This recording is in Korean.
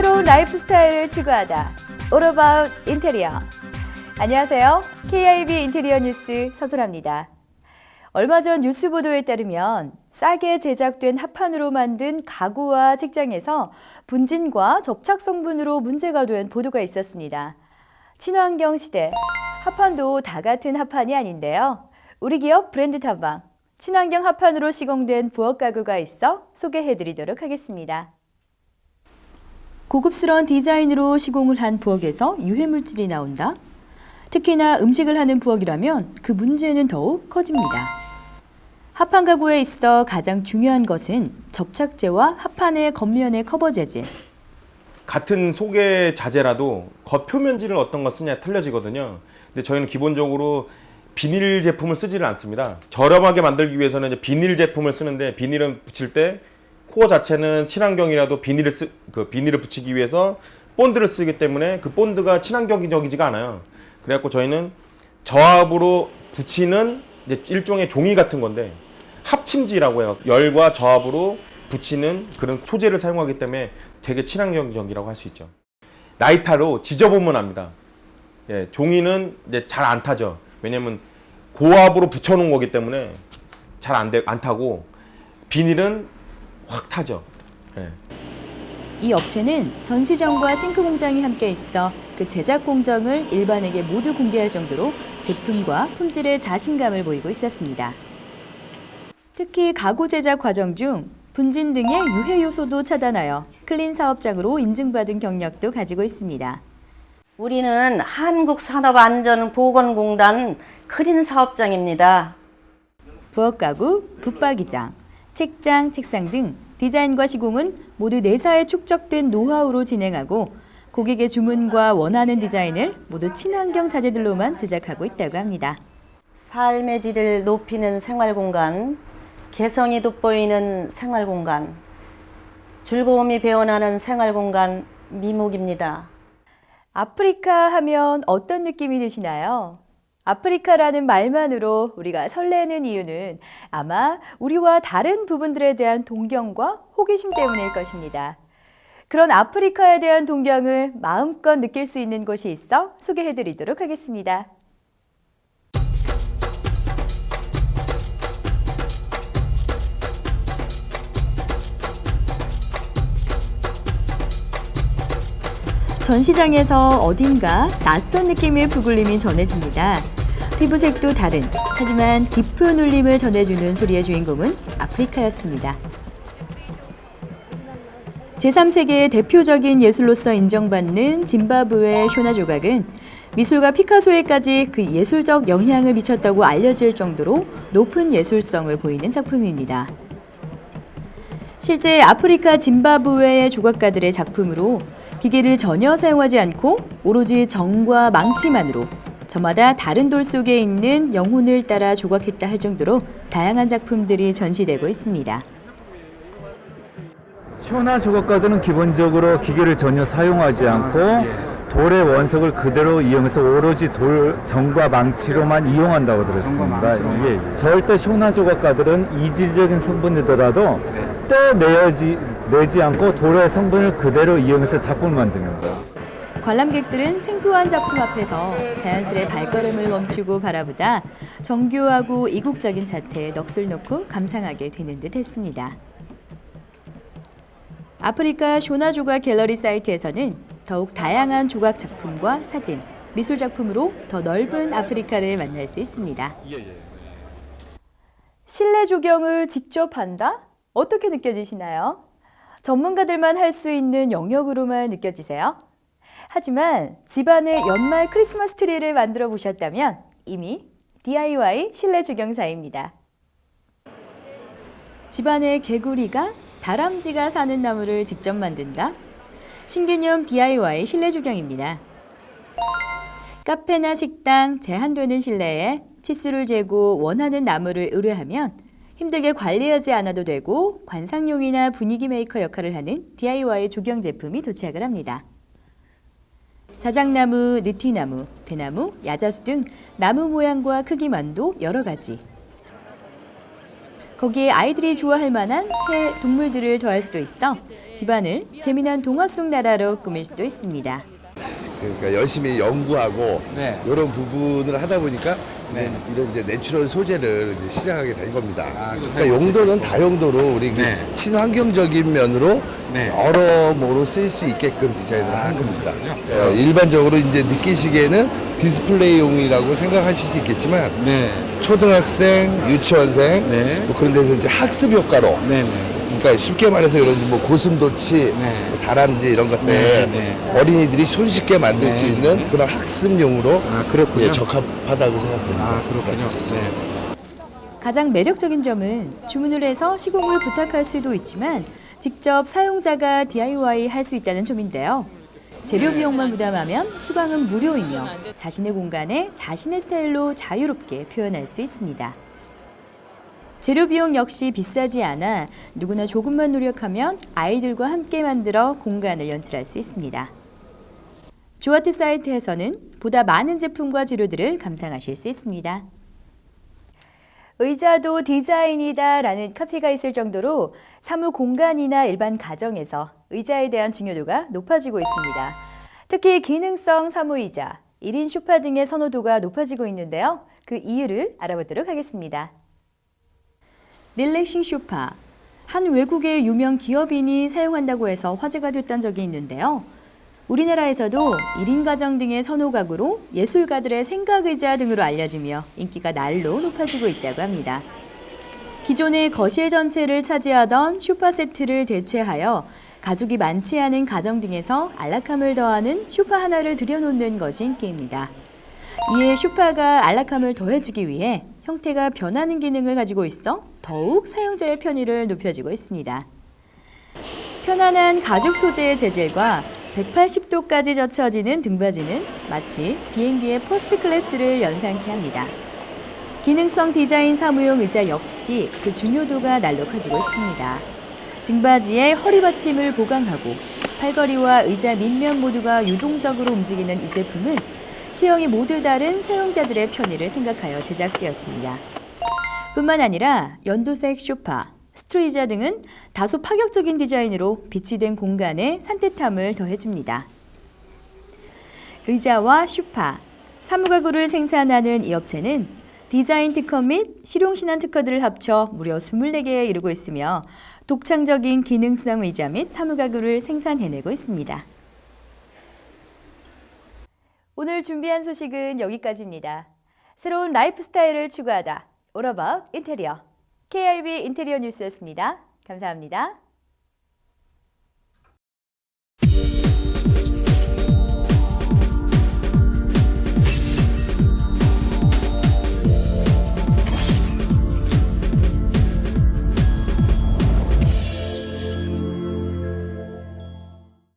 새로운 라이프 스타일을 추구하다. All About 인테리어. 안녕하세요. KIB 인테리어 뉴스 서소라입니다. 얼마 전 뉴스 보도에 따르면 싸게 제작된 합판으로 만든 가구와 책장에서 분진과 접착 성분으로 문제가 된 보도가 있었습니다. 친환경 시대, 합판도 다 같은 합판이 아닌데요. 우리 기업 브랜드 탐방, 친환경 합판으로 시공된 부엌 가구가 있어 소개해드리도록 하겠습니다. 고급스러운 디자인으로 시공을 한 부엌에서 유해물질이 나온다? 특히나 음식을 하는 부엌이라면 그 문제는 더욱 커집니다. 합판 가구에 있어 가장 중요한 것은 접착제와 합판의 겉면의 커버 재질. 같은 속의 자재라도 겉표면지를 어떤 거 쓰냐에 틀려지거든요. 근데 저희는 기본적으로 비닐 제품을 쓰지를 않습니다. 저렴하게 만들기 위해서는 이제 비닐 제품을 쓰는데, 비닐은 붙일 때 코어 자체는 친환경이라도 비닐을 붙이기 위해서 본드를 쓰기 때문에 그 본드가 친환경적이지가 않아요. 그래갖고 저희는 저압으로 붙이는 이제 일종의 종이 같은 건데, 합침지라고 해요. 열과 저압으로 붙이는 그런 소재를 사용하기 때문에 되게 친환경적이라고 할 수 있죠. 나이타로 지져보면 압니다. 예, 종이는 이제 잘 안 타죠. 왜냐면 고압으로 붙여놓은 거기 때문에 잘 안 타고, 비닐은 확 타죠. 예. 이 업체는 전시장과 싱크 공장이 함께 있어 그 제작 공정을 일반에게 모두 공개할 정도로 제품과 품질에 자신감을 보이고 있었습니다. 특히 가구 제작 과정 중 분진 등의 유해 요소도 차단하여 클린 사업장으로 인증받은 경력도 가지고 있습니다. 우리는 한국산업안전보건공단 클린 사업장입니다. 부엌 가구, 붙박이장, 책장, 책상 등 디자인과 시공은 모두 내사에 축적된 노하우로 진행하고 고객의 주문과 원하는 디자인을 모두 친환경 자재들로만 제작하고 있다고 합니다. 삶의 질을 높이는 생활공간, 개성이 돋보이는 생활공간, 즐거움이 배어나는 생활공간 미목입니다. 아프리카 하면 어떤 느낌이 드시나요? 아프리카라는 말만으로 우리가 설레는 이유는 아마 우리와 다른 부분들에 대한 동경과 호기심 때문일 것입니다. 그런 아프리카에 대한 동경을 마음껏 느낄 수 있는 곳이 있어 소개해드리도록 하겠습니다. 전시장에서 어딘가 낯선 느낌의 부글림이 전해집니다. 피부색도 다른, 하지만 깊은 울림을 전해주는 소리의 주인공은 아프리카였습니다. 제3세계의 대표적인 예술로서 인정받는 짐바브웨 쇼나 조각은 미술가 피카소에까지 그 예술적 영향을 미쳤다고 알려질 정도로 높은 예술성을 보이는 작품입니다. 실제 아프리카 짐바브웨의 조각가들의 작품으로 기계를 전혀 사용하지 않고 오로지 정과 망치만으로 저마다 다른 돌 속에 있는 영혼을 따라 조각했다 할 정도로 다양한 작품들이 전시되고 있습니다. 쇼나 조각가들은 기본적으로 기계를 전혀 사용하지 않고 돌의 원석을 그대로 이용해서 오로지 돌 정과 망치로만 이용한다고 들었습니다. 절대 쇼나 조각가들은 이질적인 성분이더라도 떼내지 않고 돌의 성분을 그대로 이용해서 작품을 만듭니다. 관람객들은 생소한 작품 앞에서 자연스레 발걸음을 멈추고 바라보다 정교하고 이국적인 자태에 넋을 놓고 감상하게 되는 듯 했습니다. 아프리카 쇼나 조각 갤러리 사이트에서는 더욱 다양한 조각 작품과 사진, 미술 작품으로 더 넓은 아프리카를 만날 수 있습니다. 실내 조경을 직접 한다? 어떻게 느껴지시나요? 전문가들만 할 수 있는 영역으로만 느껴지세요? 하지만 집안에 연말 크리스마스 트리를 만들어 보셨다면 이미 DIY 실내 조경사입니다. 집안에 개구리가, 다람쥐가 사는 나무를 직접 만든다? 신개념 DIY 실내 조경입니다. 카페나 식당, 제한되는 실내에 치수를 재고 원하는 나무를 의뢰하면 힘들게 관리하지 않아도 되고 관상용이나 분위기 메이커 역할을 하는 DIY 조경 제품이 도착을 합니다. 자작나무, 느티나무, 대나무, 야자수 등 나무 모양과 크기만도 여러 가지. 거기에 아이들이 좋아할 만한 새 동물들을 더할 수도 있어 집안을 재미난 동화 속 나라로 꾸밀 수도 있습니다. 그러니까 열심히 연구하고 네. 이런 부분을 하다 보니까 네. 이런 이제 내추럴 소재를 이제 시작하게 된 겁니다. 아, 그러니까 용도는 다용도로 우리 그 네. 친환경적인 면으로 네. 여러모로 쓸 수 있게끔 디자인을 한 겁니다. 그렇군요. 일반적으로 이제 느끼시기에는 디스플레이용이라고 생각하실 수 있겠지만 네. 초등학생, 유치원생 네. 뭐 그런 데서 이제 학습 효과로 네. 그러니까 쉽게 말해서 이런 뭐 고슴도치, 네. 뭐 다람쥐 이런 것들 네, 네. 어린이들이 손쉽게 만들 수 네. 있는 그런 학습용으로 아, 그렇군요. 예, 적합하다고 생각됩니다. 아, 그렇군요. 네. 가장 매력적인 점은 주문을 해서 시공을 부탁할 수도 있지만 직접 사용자가 DIY 할 수 있다는 점인데요. 재료 비용만 부담하면 수강은 무료이며 자신의 공간에 자신의 스타일로 자유롭게 표현할 수 있습니다. 재료 비용 역시 비싸지 않아 누구나 조금만 노력하면 아이들과 함께 만들어 공간을 연출할 수 있습니다. 조아트 사이트에서는 보다 많은 제품과 재료들을 감상하실 수 있습니다. 의자도 디자인이다 라는 카피가 있을 정도로 사무 공간이나 일반 가정에서 의자에 대한 중요도가 높아지고 있습니다. 특히 기능성 사무의자, 1인 소파 등의 선호도가 높아지고 있는데요. 그 이유를 알아보도록 하겠습니다. 릴렉싱 소파, 한 외국의 유명 기업인이 사용한다고 해서 화제가 됐던 적이 있는데요. 우리나라에서도 1인 가정 등의 선호 가구로 예술가들의 생각의자 등으로 알려지며 인기가 날로 높아지고 있다고 합니다. 기존의 거실 전체를 차지하던 소파 세트를 대체하여 가족이 많지 않은 가정 등에서 안락함을 더하는 소파 하나를 들여놓는 것이 인기입니다. 이에 소파가 안락함을 더해주기 위해 형태가 변하는 기능을 가지고 있어 더욱 사용자의 편의를 높여주고 있습니다. 편안한 가죽 소재의 재질과 180도까지 젖혀지는 등받이는 마치 비행기의 퍼스트 클래스를 연상케 합니다. 기능성 디자인 사무용 의자 역시 그 중요도가 날로 커지고 있습니다. 등받이에 허리 받침을 보강하고 팔걸이와 의자 밑면 모두가 유동적으로 움직이는 이 제품은 체형이 모두 다른 사용자들의 편의를 생각하여 제작되었습니다. 뿐만 아니라 연두색 소파, 스트레이자 등은 다소 파격적인 디자인으로 비치된 공간에 산뜻함을 더해줍니다. 의자와 소파, 사무가구를 생산하는 이 업체는 디자인 특허 및 실용신안 특허들을 합쳐 무려 24개에 이르고 있으며 독창적인 기능성 의자 및 사무가구를 생산해내고 있습니다. 오늘 준비한 소식은 여기까지입니다. 새로운 라이프 스타일을 추구하다. All About 인테리어. KIB 인테리어 뉴스였습니다. 감사합니다.